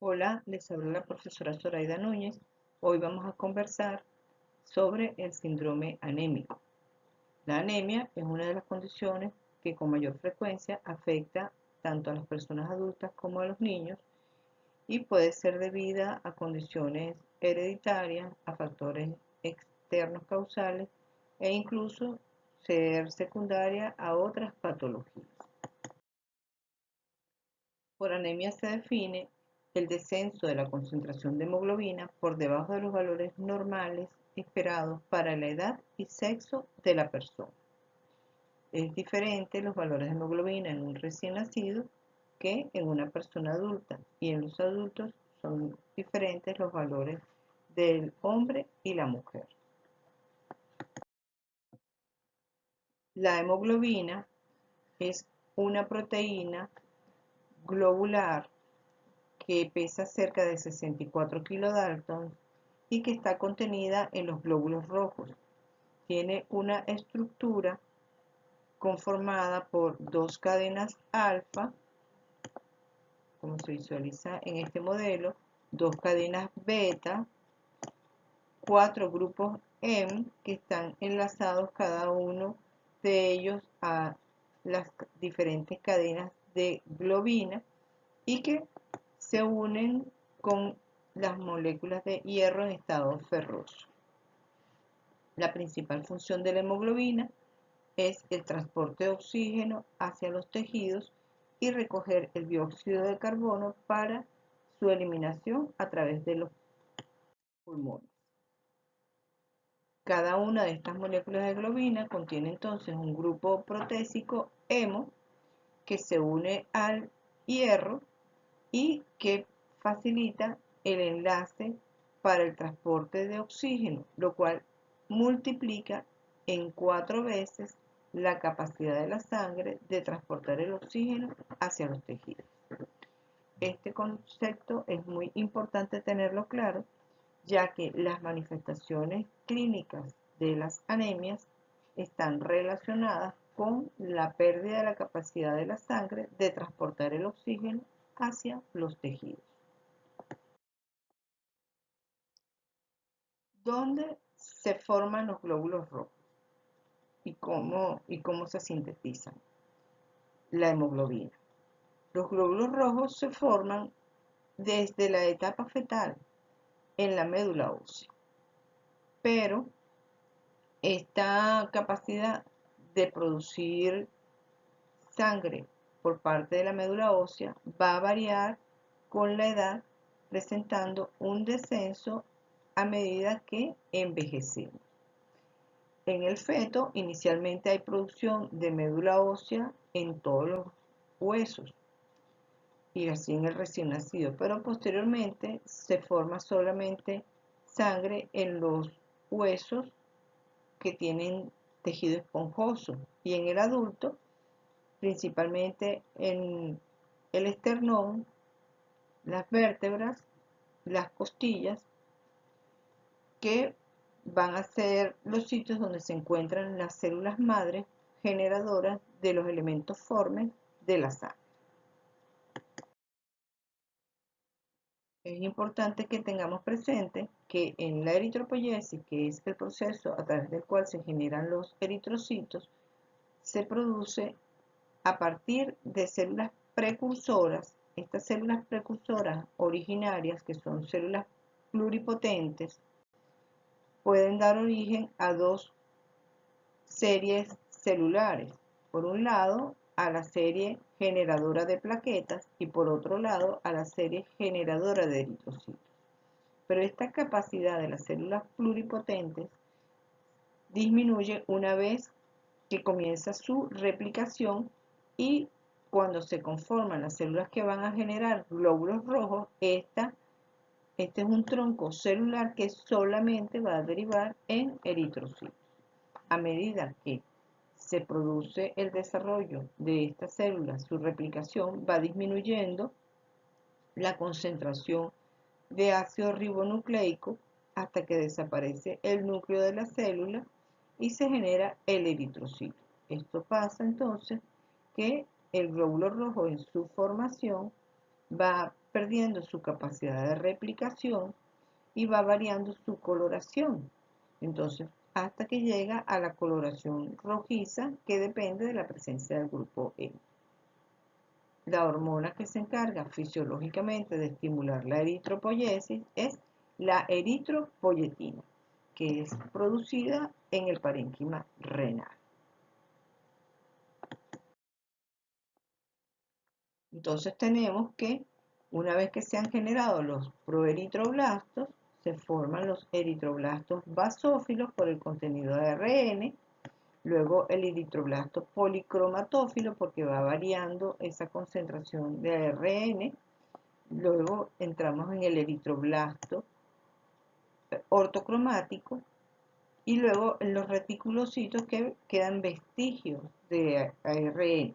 Hola, les habla la profesora Zoraida Núñez. Hoy vamos a conversar sobre el síndrome anémico. La anemia es una de las condiciones que con mayor frecuencia afecta tanto a las personas adultas como a los niños y puede ser debida a condiciones hereditarias, a factores externos causales e incluso ser secundaria a otras patologías. Por anemia se define el descenso de la concentración de hemoglobina por debajo de los valores normales esperados para la edad y sexo de la persona. Es diferente los valores de hemoglobina en un recién nacido que en una persona adulta, y en los adultos son diferentes los valores del hombre y la mujer. La hemoglobina es una proteína globular que pesa cerca de 64 kilodaltons y que está contenida en los glóbulos rojos. Tiene una estructura conformada por dos cadenas alfa, como se visualiza en este modelo, dos cadenas beta, cuatro grupos M que están enlazados cada uno de ellos a las diferentes cadenas de globina y que se unen con las moléculas de hierro en estado ferroso. La principal función de la hemoglobina es el transporte de oxígeno hacia los tejidos y recoger el dióxido de carbono para su eliminación a través de los pulmones. Cada una de estas moléculas de globina contiene entonces un grupo protésico hemo que se une al hierro y que facilita el enlace para el transporte de oxígeno, lo cual multiplica en 4 veces la capacidad de la sangre de transportar el oxígeno hacia los tejidos. Este concepto es muy importante tenerlo claro, ya que las manifestaciones clínicas de las anemias están relacionadas con la pérdida de la capacidad de la sangre de transportar el oxígeno hacia los tejidos. ¿Dónde se forman los glóbulos rojos y cómo se sintetizan? La hemoglobina. Los glóbulos rojos se forman desde la etapa fetal en la médula ósea, pero esta capacidad de producir sangre por parte de la médula ósea va a variar con la edad, presentando un descenso a medida que envejecemos. En el feto, inicialmente hay producción de médula ósea en todos los huesos y así en el recién nacido, pero posteriormente se forma solamente sangre en los huesos que tienen tejido esponjoso y en el adulto, principalmente en el esternón, las vértebras, las costillas, que van a ser los sitios donde se encuentran las células madres generadoras de los elementos formes de la sangre. Es importante que tengamos presente que en la eritropoyesis, que es el proceso a través del cual se generan los eritrocitos, se produce a partir de células precursoras. Estas células precursoras originarias, que son células pluripotentes, pueden dar origen a dos series celulares. Por un lado, a la serie generadora de plaquetas y por otro lado, a la serie generadora de eritrocitos. Pero esta capacidad de las células pluripotentes disminuye una vez que comienza su replicación y cuando se conforman las células que van a generar glóbulos rojos, este es un tronco celular que solamente va a derivar en eritrocitos. A medida que se produce el desarrollo de estas células, su replicación va disminuyendo la concentración de ácido ribonucleico hasta que desaparece el núcleo de la célula y se genera el eritrocito. Esto pasa entonces que el glóbulo rojo en su formación va perdiendo su capacidad de replicación y va variando su coloración. Entonces, hasta que llega a la coloración rojiza que depende de la presencia del grupo E. La hormona que se encarga fisiológicamente de estimular la eritropoyesis es la eritropoyetina, que es producida en el parénquima renal. Entonces tenemos que, una vez que se han generado los proeritroblastos, se forman los eritroblastos basófilos por el contenido de ARN, luego el eritroblasto policromatófilo porque va variando esa concentración de ARN, luego entramos en el eritroblasto ortocromático y luego en los reticulocitos que quedan vestigios de ARN.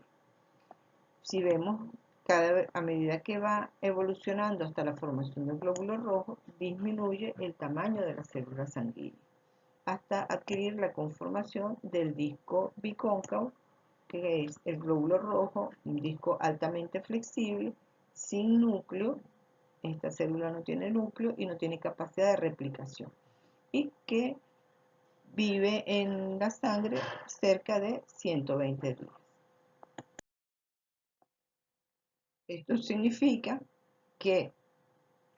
Si vemos, a medida que va evolucionando hasta la formación del glóbulo rojo, disminuye el tamaño de la célula sanguínea, hasta adquirir la conformación del disco bicóncavo, que es el glóbulo rojo, un disco altamente flexible, sin núcleo. Esta célula no tiene núcleo y no tiene capacidad de replicación, y que vive en la sangre cerca de 120 días. Esto significa que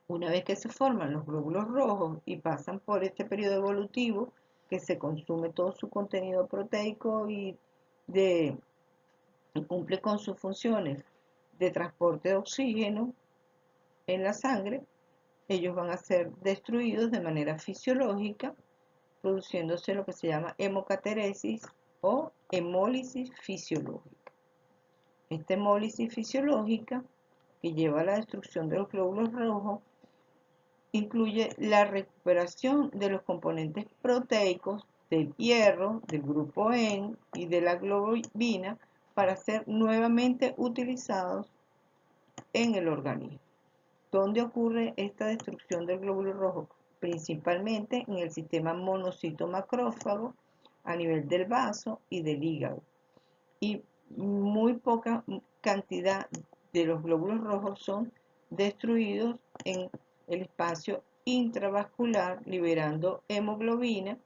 una vez que se forman los glóbulos rojos y pasan por este periodo evolutivo, que se consume todo su contenido proteico y cumple con sus funciones de transporte de oxígeno en la sangre, ellos van a ser destruidos de manera fisiológica, produciéndose lo que se llama hemocateresis o hemólisis fisiológica. Esta hemólisis fisiológica, que lleva a la destrucción de los glóbulos rojos, incluye la recuperación de los componentes proteicos del hierro, del grupo N y de la globina para ser nuevamente utilizados en el organismo. ¿Dónde ocurre esta destrucción del glóbulo rojo? Principalmente en el sistema monocito-macrófago a nivel del vaso y del hígado. Y muy poca cantidad de los glóbulos rojos son destruidos en el espacio intravascular, liberando hemoglobina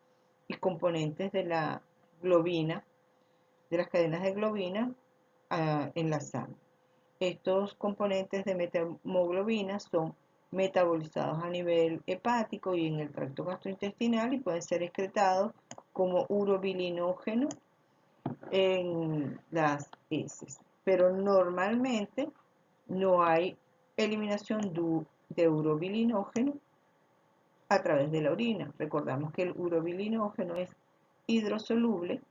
y componentes de la globina, de las cadenas de globina en la sangre. Estos componentes de metahemoglobina son metabolizados a nivel hepático y en el tracto gastrointestinal y pueden ser excretados como urobilinógeno en las heces. Pero normalmente no hay eliminación de urobilinógeno a través de la orina. Recordamos que el urobilinógeno es hidrosoluble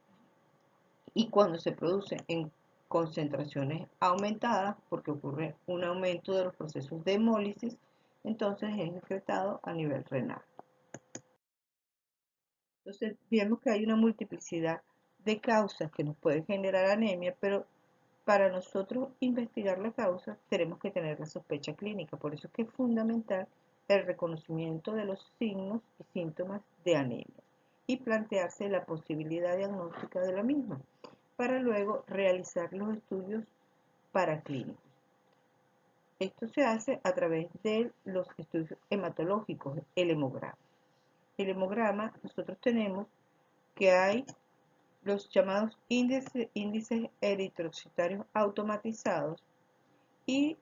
y cuando se produce en concentraciones aumentadas, porque ocurre un aumento de los procesos de hemólisis, entonces es excretado a nivel renal. Entonces vemos que hay una multiplicidad de causas que nos pueden generar anemia, pero para nosotros investigar la causa tenemos que tener la sospecha clínica. Por eso es que es fundamental el reconocimiento de los signos y síntomas de anemia y plantearse la posibilidad diagnóstica de la misma, para luego realizar los estudios paraclínicos. Esto se hace a través de los estudios hematológicos, el hemograma. El hemograma, nosotros tenemos que hay los llamados índices eritrocitarios automatizados y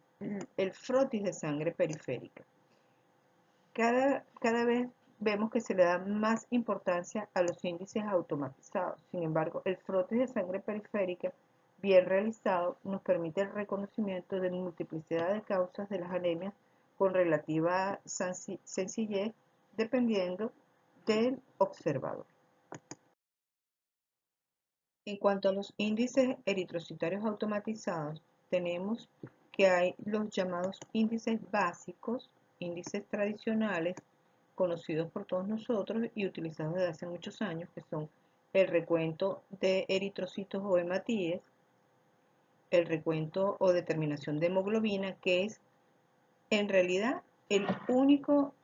el frotis de sangre periférica. Cada vez vemos que se le da más importancia a los índices automatizados. Sin embargo, el frotis de sangre periférica bien realizado nos permite el reconocimiento de multiplicidad de causas de las anemias con relativa sencillez dependiendo del observador. En cuanto a los índices eritrocitarios automatizados, tenemos que hay los llamados índices básicos, índices tradicionales, conocidos por todos nosotros y utilizados desde hace muchos años, que son el recuento de eritrocitos o hematíes, el recuento o determinación de hemoglobina, que es en realidad el único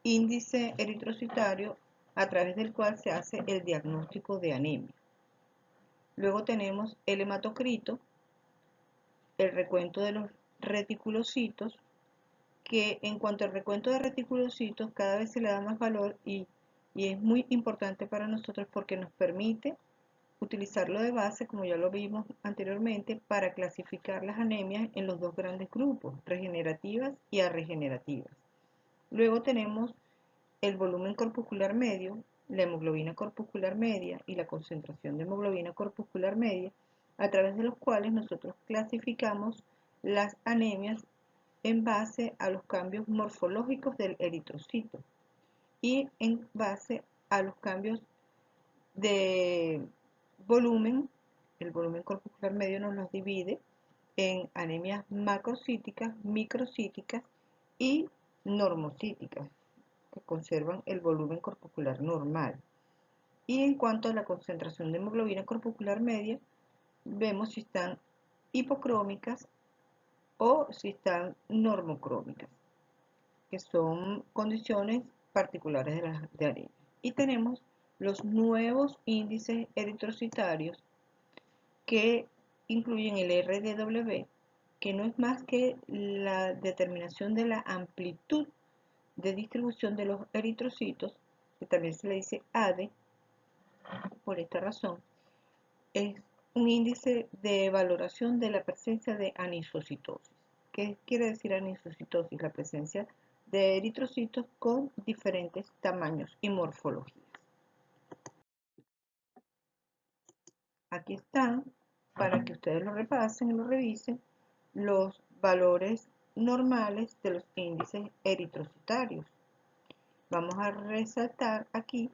índice eritrocitario a través del cual se hace el diagnóstico de anemia. Luego tenemos el hematocrito, el recuento de los reticulocitos, que en cuanto al recuento de reticulocitos cada vez se le da más valor y es muy importante para nosotros porque nos permite utilizarlo de base, como ya lo vimos anteriormente, para clasificar las anemias en los dos grandes grupos, regenerativas y arregenerativas. Luego tenemos el volumen corpuscular medio, la hemoglobina corpuscular media y la concentración de hemoglobina corpuscular media, a través de los cuales nosotros clasificamos las anemias en base a los cambios morfológicos del eritrocito y en base a los cambios de volumen. El volumen corpuscular medio nos los divide en anemias macrocíticas, microcíticas y normocíticas, que conservan el volumen corpuscular normal. Y en cuanto a la concentración de hemoglobina corpuscular media, vemos si están hipocrómicas o si están normocrómicas, que son condiciones particulares de anemia. Y tenemos los nuevos índices eritrocitarios que incluyen el RDW, que no es más que la determinación de la amplitud de distribución de los eritrocitos, que también se le dice ADE, por esta razón. Es un índice de valoración de la presencia de anisocitosis. ¿Qué quiere decir anisocitosis? La presencia de eritrocitos con diferentes tamaños y morfologías. Aquí están, para que ustedes lo repasen y lo revisen, los valores normales de los índices eritrocitarios. Vamos a resaltar aquí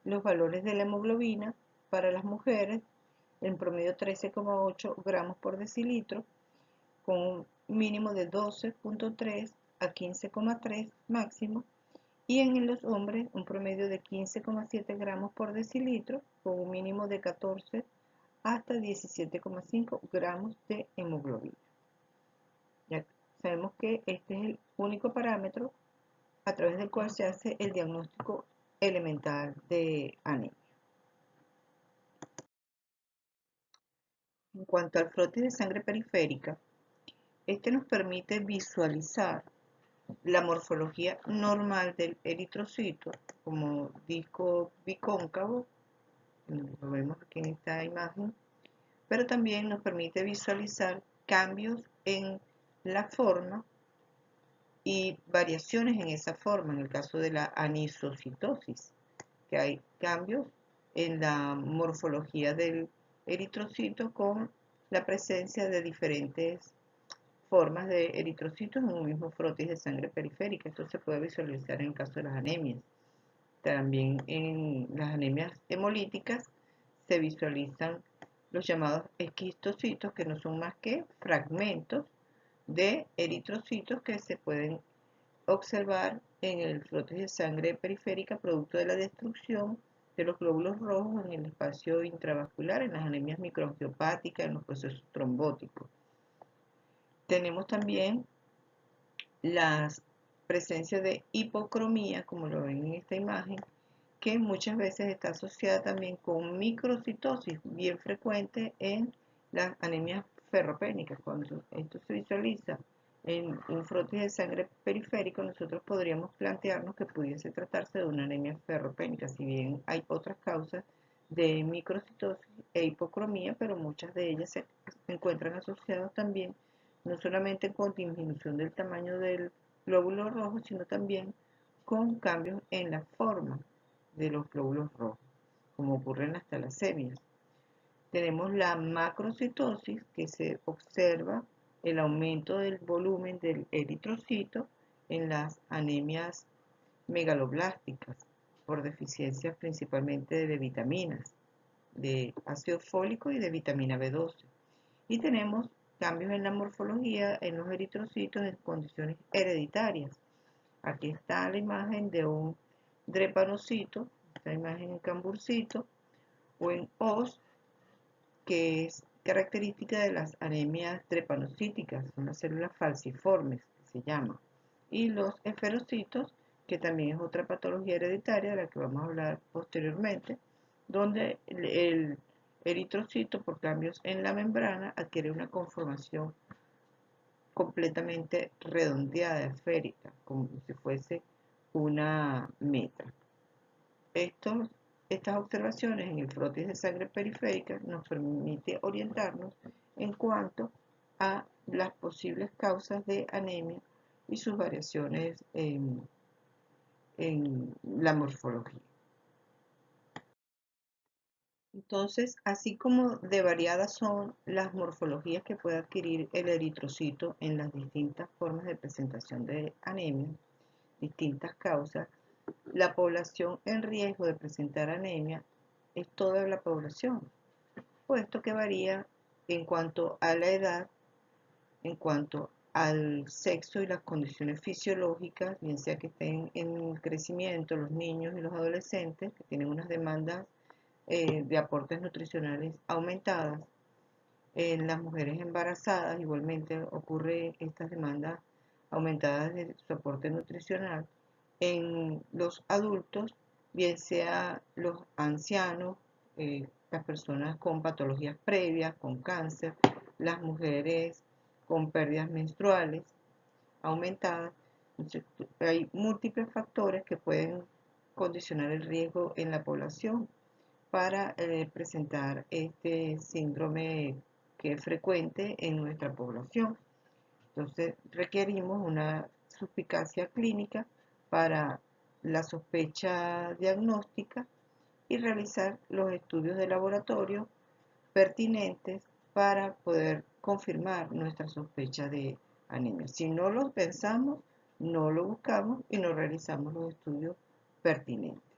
los valores de la hemoglobina para las mujeres, en promedio 13,8 gramos por decilitro, con un mínimo de 12,3 a 15,3 máximo, y en los hombres un promedio de 15,7 gramos por decilitro, con un mínimo de 14 hasta 17,5 gramos de hemoglobina. Ya sabemos que este es el único parámetro a través del cual se hace el diagnóstico elemental de anemia. En cuanto al frotis de sangre periférica, este nos permite visualizar la morfología normal del eritrocito como disco bicóncavo, lo vemos aquí en esta imagen, pero también nos permite visualizar cambios en la forma y variaciones en esa forma, en el caso de la anisocitosis, que hay cambios en la morfología del eritrocito con la presencia de diferentes formas de eritrocitos en un mismo frotis de sangre periférica. Esto se puede visualizar en el caso de las anemias. También en las anemias hemolíticas se visualizan los llamados esquistocitos, que no son más que fragmentos de eritrocitos que se pueden observar en el frotis de sangre periférica producto de la destrucción de los glóbulos rojos en el espacio intravascular, en las anemias microangiopáticas, en los procesos trombóticos. Tenemos también la presencia de hipocromía, como lo ven en esta imagen, que muchas veces está asociada también con microcitosis, bien frecuente en las anemias ferropénicas. Cuando esto se visualiza en un frotis de sangre periférico, nosotros podríamos plantearnos que pudiese tratarse de una anemia ferropénica, si bien hay otras causas de microcitosis e hipocromía, pero muchas de ellas se encuentran asociadas también no solamente con disminución del tamaño del glóbulo rojo, sino también con cambios en la forma de los glóbulos rojos, como ocurre en las talasemias. Tenemos la macrocitosis, que se observa el aumento del volumen del eritrocito en las anemias megaloblásticas por deficiencias principalmente de vitaminas, de ácido fólico y de vitamina B12. Y tenemos cambios en la morfología en los eritrocitos en condiciones hereditarias. Aquí está la imagen de un drepanocito, esta imagen en camburcito o en os, que es característica de las anemias drepanocíticas, son las células falciformes que se llaman, y los esferocitos, que también es otra patología hereditaria de la que vamos a hablar posteriormente, donde el eritrocito, por cambios en la membrana, adquiere una conformación completamente redondeada, esférica, como si fuese una meta. Estas observaciones en el frotis de sangre periférica nos permite orientarnos en cuanto a las posibles causas de anemia y sus variaciones en la morfología. Entonces, así como de variadas son las morfologías que puede adquirir el eritrocito en las distintas formas de presentación de anemia, distintas causas, la población en riesgo de presentar anemia es toda la población, puesto que varía en cuanto a la edad, en cuanto al sexo y las condiciones fisiológicas, bien sea que estén en crecimiento los niños y los adolescentes, que tienen unas demandas de aportes nutricionales aumentadas. En las mujeres embarazadas igualmente ocurre estas demandas aumentadas de su aporte nutricional. En los adultos, bien sea los ancianos, las personas con patologías previas, con cáncer, las mujeres con pérdidas menstruales aumentadas. Entonces, hay múltiples factores que pueden condicionar el riesgo en la población para presentar este síndrome que es frecuente en nuestra población. Entonces requerimos una suspicacia clínica para la sospecha diagnóstica y realizar los estudios de laboratorio pertinentes para poder confirmar nuestra sospecha de anemia. Si no lo pensamos, no lo buscamos y no realizamos los estudios pertinentes.